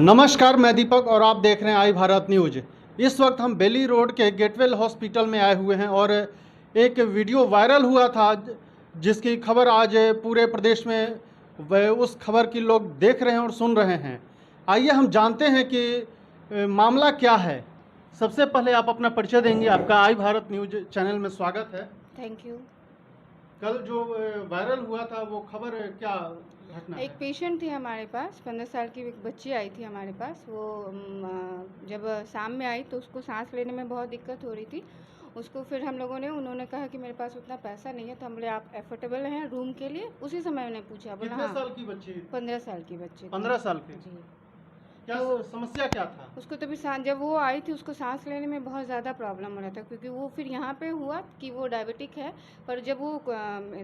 नमस्कार, मैं दीपक और आप देख रहे हैं आई भारत न्यूज। इस वक्त हम बेली रोड के गेटवेल हॉस्पिटल में आए हुए हैं और एक वीडियो वायरल हुआ था जिसकी खबर आज पूरे प्रदेश में उस खबर की लोग देख रहे हैं और सुन रहे हैं। आइए हम जानते हैं कि मामला क्या है। सबसे पहले आप अपना परिचय देंगे। आपका आई भारत न्यूज चैनल में स्वागत है। Thank you. कल जो वायरल हुआ था वो खबर क्या घटना एक है? पेशेंट थी हमारे पास, 15 साल की एक बच्ची आई थी हमारे पास। वो जब शाम में आई तो उसको सांस लेने में बहुत दिक्कत हो रही थी। उसको फिर उन्होंने कहा कि मेरे पास उतना पैसा नहीं है, तो हम बोले आप एफोर्डेबल हैं रूम के लिए? उसी समय उन्हें पूछा, बोला कितने हाँ। साल की बच्ची? 15 साल की बच्ची। 15 साल की। जी। क्या तो समस्या क्या था? उसको तभी जब वो आई थी उसको सांस लेने में बहुत ज़्यादा प्रॉब्लम हो रहा था, क्योंकि वो फिर यहाँ पे हुआ कि वो डायबिटिक है। पर जब वो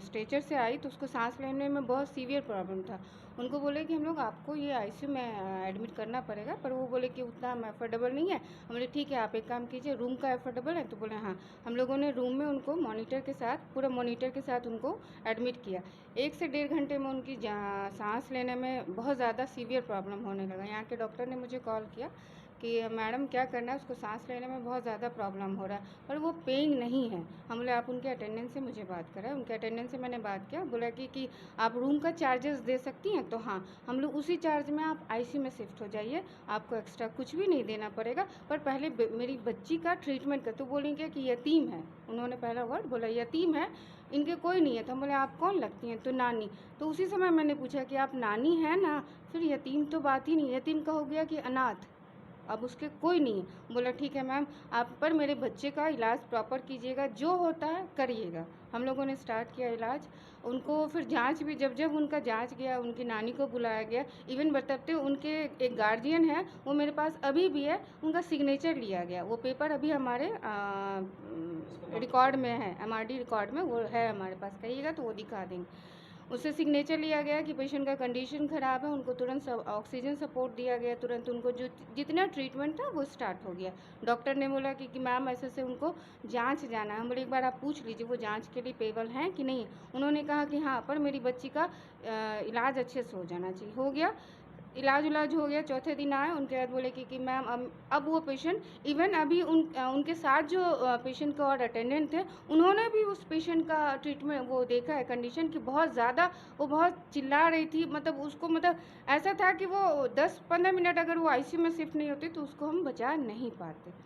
स्ट्रेचर से आई तो उसको सांस लेने में बहुत सीवियर प्रॉब्लम था। उनको बोले कि हम लोग आपको ये आईसीयू में एडमिट करना पड़ेगा, पर वो बोले कि उतना हम एफोर्डेबल नहीं है। हम बोले ठीक है, आप एक काम कीजिए, रूम का एफोर्डेबल है? तो बोले हाँ। हम लोगों ने रूम में उनको मॉनिटर के साथ, पूरा मॉनिटर के साथ उनको एडमिट किया। 1 से 1.5 घंटे में उनकी सांस लेने में बहुत ज़्यादा सीवियर प्रॉब्लम होने लगा। यहाँ के डॉक्टर ने मुझे कॉल किया कि मैडम क्या करना है, उसको सांस लेने में बहुत ज़्यादा प्रॉब्लम हो रहा है, पर वो पेइंग नहीं है। हम बोले आप उनके अटेंडेंस से मुझे बात करें। उनके अटेंडेंस से मैंने बात किया, बोला कि आप रूम का चार्जेस दे सकती हैं? तो हाँ। हम लोग उसी चार्ज में आप आईसीयू में शिफ्ट हो जाइए, आपको एक्स्ट्रा कुछ भी नहीं देना पड़ेगा, पर पहले मेरी बच्ची का ट्रीटमेंट कर। तो बोलेंगे कि यतीम है, उन्होंने पहला वर्ड बोला यतीम है, इनके कोई नहीं है। तो हम बोले आप कौन लगती हैं? तो नानी। तो उसी समय मैंने पूछा कि आप नानी हैं ना? फिर यतीम तो बात ही नहीं, यतीम का हो गया कि अनाथ, अब उसके कोई नहीं है। बोला ठीक है मैम, आप पर मेरे बच्चे का इलाज प्रॉपर कीजिएगा, जो होता है करिएगा। हम लोगों ने स्टार्ट किया इलाज। उनको फिर जांच भी, जब जब उनका जांच गया, उनकी नानी को बुलाया गया। इवन बताते उनके एक गार्जियन है, वो मेरे पास अभी भी है, उनका सिग्नेचर लिया गया। वो पेपर अभी हमारे रिकॉर्ड में है, एमआरडी रिकॉर्ड में वो है हमारे पास, कहिएगा तो वो दिखा देंगे। उससे सिग्नेचर लिया गया कि पेशेंट का कंडीशन ख़राब है, उनको तुरंत ऑक्सीजन सपोर्ट दिया गया, तुरंत उनको जो जितना ट्रीटमेंट था वो स्टार्ट हो गया। डॉक्टर ने बोला कि मैम ऐसे से उनको जांच जाना है। हम बोले एक बार आप पूछ लीजिए वो जांच के लिए पेबल हैं कि नहीं। उन्होंने कहा कि हाँ, पर मेरी बच्ची का इलाज अच्छे से हो जाना चाहिए। हो गया, इलाज उलाज हो गया। चौथे दिन आए, उनके बाद बोले कि मैम अब वो पेशेंट, इवन अभी उनके साथ जो पेशेंट का और अटेंडेंट थे, उन्होंने भी उस पेशेंट का ट्रीटमेंट वो देखा है, कंडीशन की बहुत ज़्यादा, वो बहुत चिल्ला रही थी। मतलब उसको, मतलब ऐसा था कि वो 10-15 मिनट अगर वो आईसीयू में शिफ्ट नहीं होती तो उसको हम बचा नहीं पाते।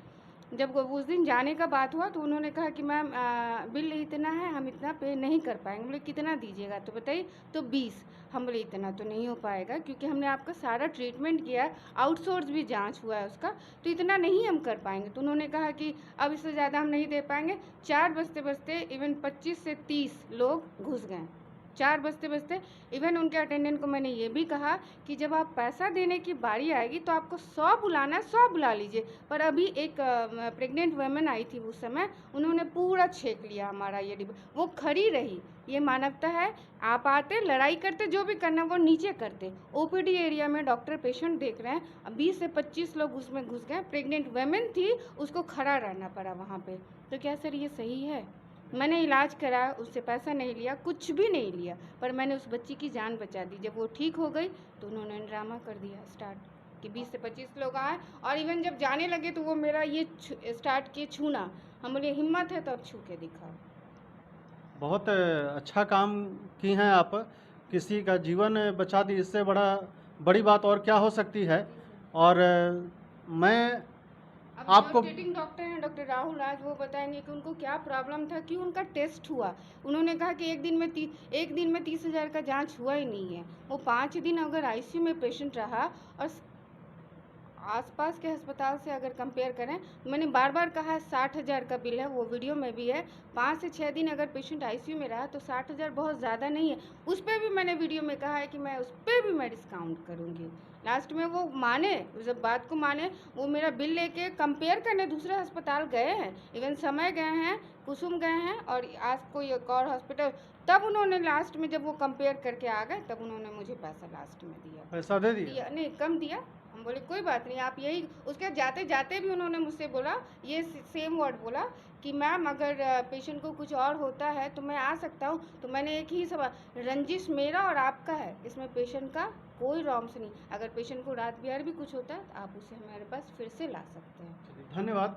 जब उस दिन जाने का बात हुआ तो उन्होंने कहा कि मैम बिल इतना है, हम इतना पे नहीं कर पाएंगे। बोले कितना दीजिएगा? तो बताइए। तो 20। हम बोले इतना तो नहीं हो पाएगा, क्योंकि हमने आपका सारा ट्रीटमेंट किया है, आउटसोर्स भी जांच हुआ है उसका, तो इतना नहीं हम कर पाएंगे। तो उन्होंने कहा कि अब इससे ज़्यादा हम नहीं दे पाएंगे। 4 बजते बजते इवन 25 से 30 लोग घुस गए। 4 बजते बजते इवन उनके अटेंडेंट को मैंने ये भी कहा कि जब आप पैसा देने की बारी आएगी तो आपको 100 बुलाना है, 100 बुला लीजिए। पर अभी एक प्रेग्नेंट वुमेन आई थी उस समय, उन्होंने पूरा छेक लिया हमारा ये डिब्बा, वो खड़ी रही। ये मानवता है? आप आते, लड़ाई करते, जो भी करना वो नीचे करते। ओपीडी एरिया में डॉक्टर पेशेंट देख रहे हैं, 20 से 25 लोग उसमें घुस गए। प्रेग्नेंट वुमेन थी, उसको खड़ा रहना पड़ा वहाँ पे। तो क्या सर ये सही है? मैंने इलाज करा, उससे पैसा नहीं लिया, कुछ भी नहीं लिया, पर मैंने उस बच्ची की जान बचा दी। जब वो ठीक हो गई तो उन्होंने ड्रामा कर दिया स्टार्ट कि 20 से 25 लोग आए, और इवन जब जाने लगे तो वो मेरा ये स्टार्ट किए छूना। हम बोले हिम्मत है तो अब छू के दिखाओ। बहुत अच्छा काम की हैं आप। किसी का जीवन बचा दी, इससे बड़ी बात और क्या हो सकती है। और मैं अब जो आपको स्टेटिंग डॉक्टर हैं, डॉक्टर राहुल राज, वो बताएंगे कि उनको क्या प्रॉब्लम था, क्यों उनका टेस्ट हुआ। उन्होंने कहा कि एक दिन में 30,000 का जांच हुआ ही नहीं है। वो 5 दिन अगर आईसीयू में पेशेंट रहा, और आसपास के अस्पताल से अगर कंपेयर करें, मैंने बार बार कहा है 60,000 का बिल है, वो वीडियो में भी है। 5 से 6 दिन अगर पेशेंट आईसीयू में रहा तो 60,000 बहुत ज़्यादा नहीं है। उस पर भी मैंने वीडियो में कहा है कि मैं उस पर भी मैं डिस्काउंट करूँगी। लास्ट में वो माने, जब बात को माने, वो मेरा बिल लेके कंपेयर करने दूसरे अस्पताल गए हैं, इवन समय गए हैं, कुसुम गए हैं, और आज कोई एक और हॉस्पिटल। तब उन्होंने लास्ट में जब वो कंपेयर करके आ गए, तब उन्होंने मुझे पैसा लास्ट में दिया। पैसा दे दिया? नहीं, कम दिया। हम बोले कोई बात नहीं, आप यही, उसके जाते जाते भी उन्होंने मुझसे बोला, ये सेम वर्ड बोला कि मैम अगर पेशेंट को कुछ और होता है तो मैं आ सकता हूँ। तो मैंने एक ही सवाल, रंजिश मेरा और आपका है, इसमें पेशेंट का कोई रॉन्ग्स नहीं। अगर पेशेंट को रात बिहार भी कुछ होता है तो आप उसे हमारे पास फिर से ला सकते हैं। धन्यवाद।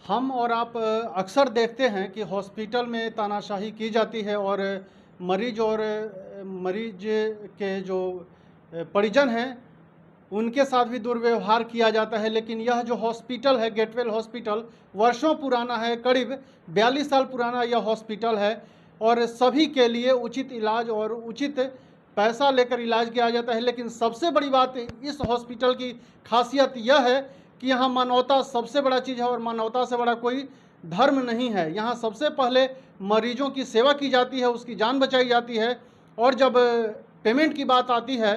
हम और आप अक्सर देखते हैं कि हॉस्पिटल में तानाशाही की जाती है और मरीज और मरीज के जो परिजन हैं उनके साथ भी दुर्व्यवहार किया जाता है। लेकिन यह जो हॉस्पिटल है गेटवेल हॉस्पिटल वर्षों पुराना है, करीब 42 साल पुराना यह हॉस्पिटल है और सभी के लिए उचित इलाज और उचित पैसा लेकर इलाज किया जाता है। लेकिन सबसे बड़ी बात इस हॉस्पिटल की खासियत यह है कि यहाँ मानवता सबसे बड़ा चीज़ है और मानवता से बड़ा कोई धर्म नहीं है। यहाँ सबसे पहले मरीजों की सेवा की जाती है, उसकी जान बचाई जाती है और जब पेमेंट की बात आती है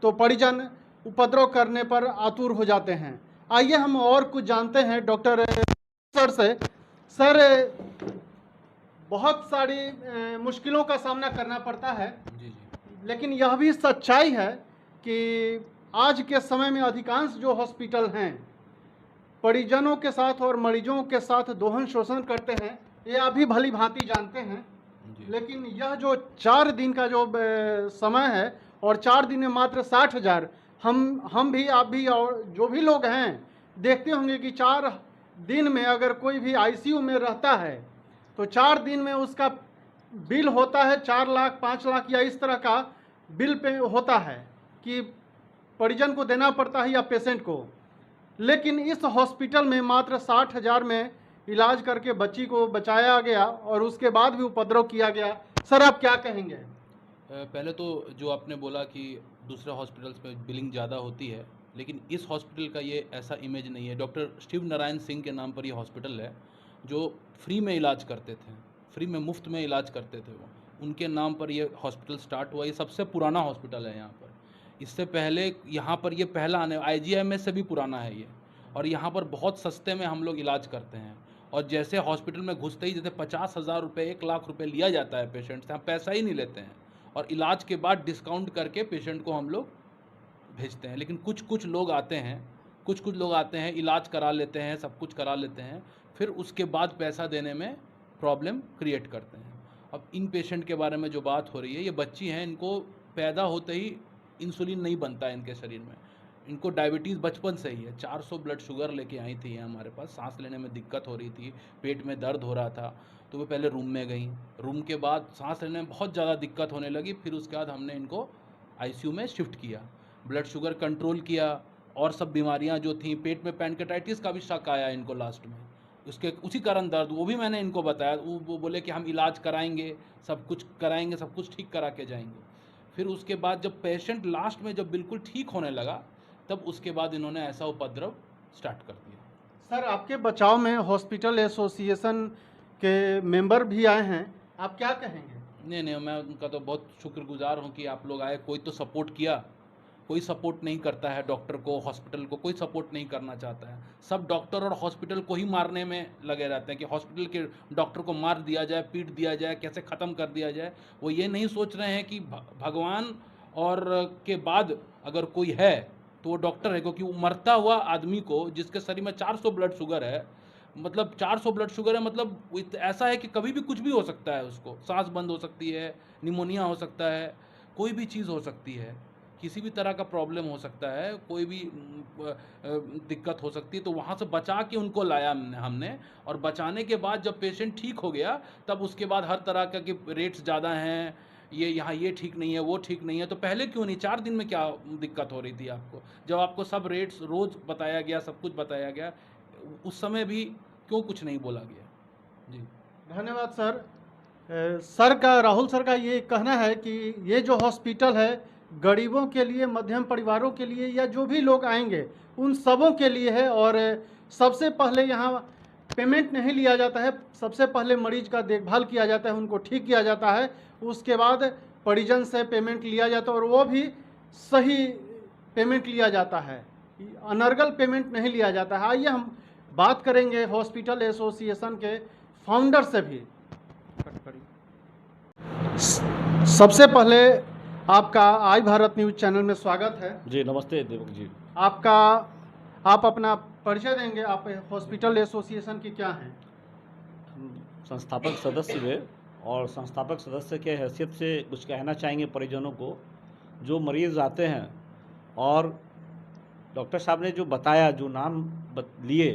तो परिजन उपद्रव करने पर आतुर हो जाते हैं। आइए हम और कुछ जानते हैं डॉक्टर सर से। सर, बहुत सारी मुश्किलों का सामना करना पड़ता है, जी। लेकिन यह भी सच्चाई है कि आज के समय में अधिकांश जो हॉस्पिटल हैं परिजनों के साथ और मरीजों के साथ दोहन शोषण करते हैं, ये आप भी भली भांति जानते हैं। जी। लेकिन यह जो 4 दिन का जो समय है और 4 दिन में मात्र 60,000, हम भी, आप भी और जो भी लोग हैं देखते होंगे कि 4 दिन में अगर कोई भी आईसीयू में रहता है तो 4 दिन में उसका बिल होता है 4 लाख 5 लाख या इस तरह का बिल पे होता है कि परिजन को देना पड़ता है या पेशेंट को। लेकिन इस हॉस्पिटल में मात्र 60,000 में इलाज करके बच्ची को बचाया गया और उसके बाद भी उपद्रव किया गया। सर, आप क्या कहेंगे? पहले तो जो आपने बोला कि दूसरे हॉस्पिटल्स में बिलिंग ज़्यादा होती है, लेकिन इस हॉस्पिटल का ये ऐसा इमेज नहीं है। डॉक्टर शिव नारायण सिंह के नाम पर ये हॉस्पिटल है जो फ्री में इलाज करते थे, फ्री में मुफ्त में इलाज करते थे। वो उनके नाम पर ये हॉस्पिटल स्टार्ट हुआ। ये सबसे पुराना हॉस्पिटल है यहाँ पर। इससे पहले यहाँ पर ये पहला आने, IGIMS से भी पुराना है ये। और यहाँ पर बहुत सस्ते में हम लोग इलाज करते हैं। और जैसे हॉस्पिटल में घुसते ही जैसे 50,000 रुपये 1 लाख रुपये लिया जाता है पेशेंट से, हम पैसा ही नहीं लेते हैं और इलाज के बाद डिस्काउंट करके पेशेंट को हम लोग भेजते हैं। लेकिन कुछ लोग आते हैं, इलाज करा लेते हैं, सब कुछ करा लेते हैं, फिर उसके बाद पैसा देने में प्रॉब्लम क्रिएट करते हैं। अब इन पेशेंट के बारे में जो बात हो रही है, ये बच्ची हैं, इनको पैदा होते ही इंसुलिन नहीं बनता है इनके शरीर में। इनको डायबिटीज़ बचपन से ही है। 400 ब्लड शुगर लेके आई थी हमारे पास। सांस लेने में दिक्कत हो रही थी, पेट में दर्द हो रहा था, तो वो पहले रूम में गई। रूम के बाद सांस लेने में बहुत ज़्यादा दिक्कत होने लगी। फिर उसके बाद हमने इनको ICU में शिफ्ट किया, ब्लड शुगर कंट्रोल किया और सब बीमारियां जो थी, पेट में पैनकेटाइटिस का भी शक आया इनको लास्ट में, उसी कारण दर्द, वो भी मैंने इनको बताया। वो बोले कि हम इलाज कराएंगे, सब कुछ कराएंगे, सब कुछ ठीक करा के जाएंगे। फिर उसके बाद जब पेशेंट लास्ट में जब बिल्कुल ठीक होने लगा, तब उसके बाद इन्होंने ऐसा उपद्रव स्टार्ट कर दिया। सर, आपके बचाव में हॉस्पिटल एसोसिएशन के मेंबर भी आए हैं, आप क्या कहेंगे? नहीं, मैं उनका तो बहुत शुक्रगुजार हूँ कि आप लोग आए। कोई तो सपोर्ट किया, कोई सपोर्ट नहीं करता है डॉक्टर को, हॉस्पिटल को कोई सपोर्ट नहीं करना चाहता है। सब डॉक्टर और हॉस्पिटल को ही मारने में लगे रहते हैं कि हॉस्पिटल के डॉक्टर को मार दिया जाए, पीट दिया जाए, कैसे ख़त्म कर दिया जाए। वो ये नहीं सोच रहे हैं कि भगवान और के बाद अगर कोई है तो वो डॉक्टर है। क्योंकि वो मरता हुआ आदमी को, जिसके शरीर में 400 ब्लड शुगर है, मतलब 400 ब्लड शुगर है, मतलब ऐसा है कि कभी भी कुछ भी हो सकता है। उसको सांस बंद हो सकती है, निमोनिया हो सकता है, कोई भी चीज़ हो सकती है, किसी भी तरह का प्रॉब्लम हो सकता है, कोई भी दिक्कत हो सकती है। तो वहाँ से बचा के उनको लाया हमने। और बचाने के बाद जब पेशेंट ठीक हो गया, तब उसके बाद हर तरह का कि रेट्स ज़्यादा हैं, ये यहाँ ये ठीक नहीं है, वो ठीक नहीं है। तो पहले क्यों नहीं, 4 दिन में क्या दिक्कत हो रही थी आपको? जब आपको सब रेट्स रोज़ बताया गया, सब कुछ बताया गया, उस समय भी क्यों कुछ नहीं बोला गया? जी धन्यवाद सर। राहुल सर का ये कहना है कि ये जो हॉस्पिटल है गरीबों के लिए, मध्यम परिवारों के लिए या जो भी लोग आएंगे उन सबों के लिए है। और सबसे पहले यहाँ पेमेंट नहीं लिया जाता है, सबसे पहले मरीज का देखभाल किया जाता है, उनको ठीक किया जाता है, उसके बाद परिजन से पेमेंट लिया जाता है और वो भी सही पेमेंट लिया जाता है, अनर्गल पेमेंट नहीं लिया जाता है। आइए हम बात करेंगे हॉस्पिटल एसोसिएशन के फाउंडर से भी। सबसे पहले आपका आई भारत न्यूज़ चैनल में स्वागत है। जी नमस्ते दीपक जी। आप अपना परिचय देंगे? आप हॉस्पिटल एसोसिएशन के क्या हैं? हम संस्थापक सदस्य हुए और संस्थापक सदस्य के हैसियत से कुछ कहना चाहेंगे परिजनों को। जो मरीज़ आते हैं और डॉक्टर साहब ने जो बताया, जो नाम लिए,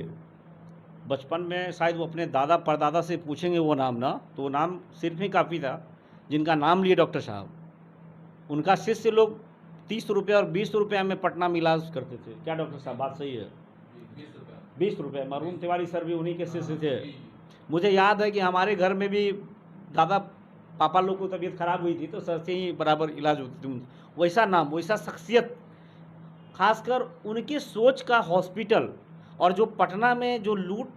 बचपन में शायद वो अपने दादा परदादा से पूछेंगे वो नाम ना, तो वो नाम सिर्फ ही काफ़ी था जिनका नाम लिए डॉक्टर साहब। उनका शिष्य लोग 30 रुपये और 20 रुपये में पटना में इलाज करते थे। क्या डॉक्टर साहब बात सही है? 20 रुपये। मरून तिवारी सर भी उन्हीं के शिष्य थे। मुझे याद है कि हमारे घर में भी दादा पापा लोग को तबीयत खराब हुई थी तो सर से ही बराबर इलाज होती थी। वैसा नाम, वैसा शख्सियत, खासकर उनकी सोच का हॉस्पिटल। और जो पटना में जो लूट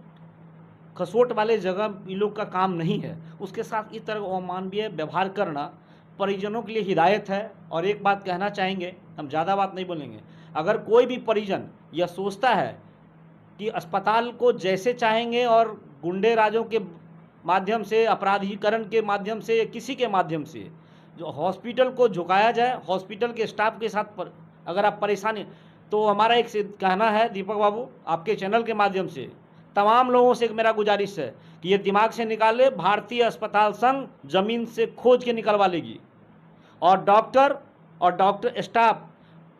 खसोट वाले जगह इन लोग का काम नहीं है, उसके साथ इस तरह अमानवीय व्यवहार करना परिजनों के लिए हिदायत है। और एक बात कहना चाहेंगे, हम ज़्यादा बात नहीं बोलेंगे, अगर कोई भी परिजन यह सोचता है कि अस्पताल को जैसे चाहेंगे और गुंडे राजों के माध्यम से, अपराधीकरण के माध्यम से, किसी के माध्यम से जो हॉस्पिटल को झुकाया जाए, हॉस्पिटल के स्टाफ के साथ अगर आप परेशानी, तो हमारा एक कहना है दीपक बाबू, आपके चैनल के माध्यम से तमाम लोगों से एक मेरा गुजारिश है कि ये दिमाग से निकाले, भारतीय अस्पताल संघ ज़मीन से खोज के निकलवा लेगी। और डॉक्टर स्टाफ,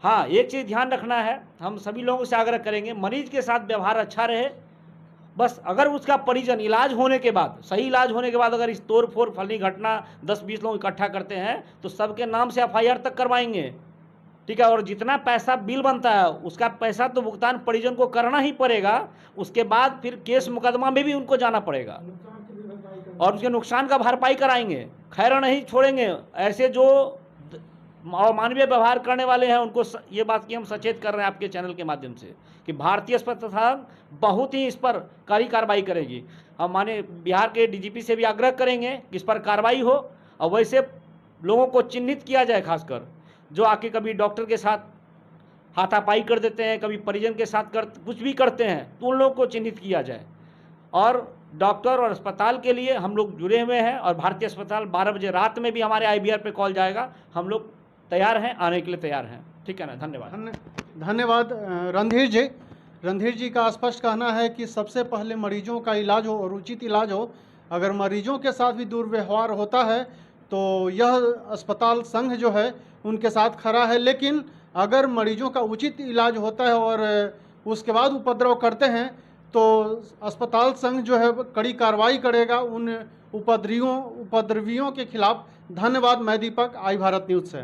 हाँ एक चीज़ ध्यान रखना है, हम सभी लोगों से आग्रह करेंगे, मरीज के साथ व्यवहार अच्छा रहे। बस अगर उसका परिजन इलाज होने के बाद, सही इलाज होने के बाद अगर इस तोड़ फोड़ फलनी घटना 10-20 लोग इकट्ठा करते हैं तो सबके नाम से FIR तक करवाएंगे, ठीक है। और जितना पैसा बिल बनता है उसका पैसा तो भुगतान परिजन को करना ही पड़ेगा। उसके बाद फिर केस मुकदमा में भी उनको जाना पड़ेगा और उसके नुकसान का भरपाई कराएंगे। खैर नहीं छोड़ेंगे ऐसे जो अमानवीय व्यवहार करने वाले हैं उनको। ये बात की हम सचेत कर रहे हैं आपके चैनल के माध्यम से कि भारतीय अस्पताल बहुत ही इस पर कड़ी कार्रवाई करेगी। हम माने बिहार के DGP से भी आग्रह करेंगे कि इस पर कार्रवाई हो और वैसे लोगों को चिन्हित किया जाए, खासकर जो आके कभी डॉक्टर के साथ हाथापाई कर देते हैं, कभी परिजन के साथ कुछ भी करते हैं, तो उन लोगों को चिन्हित किया जाए। और डॉक्टर और अस्पताल के लिए हम लोग जुड़े हुए हैं और भारतीय अस्पताल 12 बजे रात में भी हमारे IBR पे कॉल जाएगा, हम लोग तैयार हैं, आने के लिए तैयार हैं, ठीक है ना। धन्यवाद। धन्यवाद रणधीर जी का स्पष्ट कहना है कि सबसे पहले मरीजों का इलाज हो और उचित इलाज हो। अगर मरीजों के साथ भी दुर्व्यवहार होता है तो यह अस्पताल संघ जो है उनके साथ खड़ा है, लेकिन अगर मरीजों का उचित इलाज होता है और उसके बाद उपद्रव करते हैं तो अस्पताल संघ जो है कड़ी कार्रवाई करेगा उन उपद्रवियों के खिलाफ। धन्यवाद। मैं दीपक, आई भारत न्यूज़ से।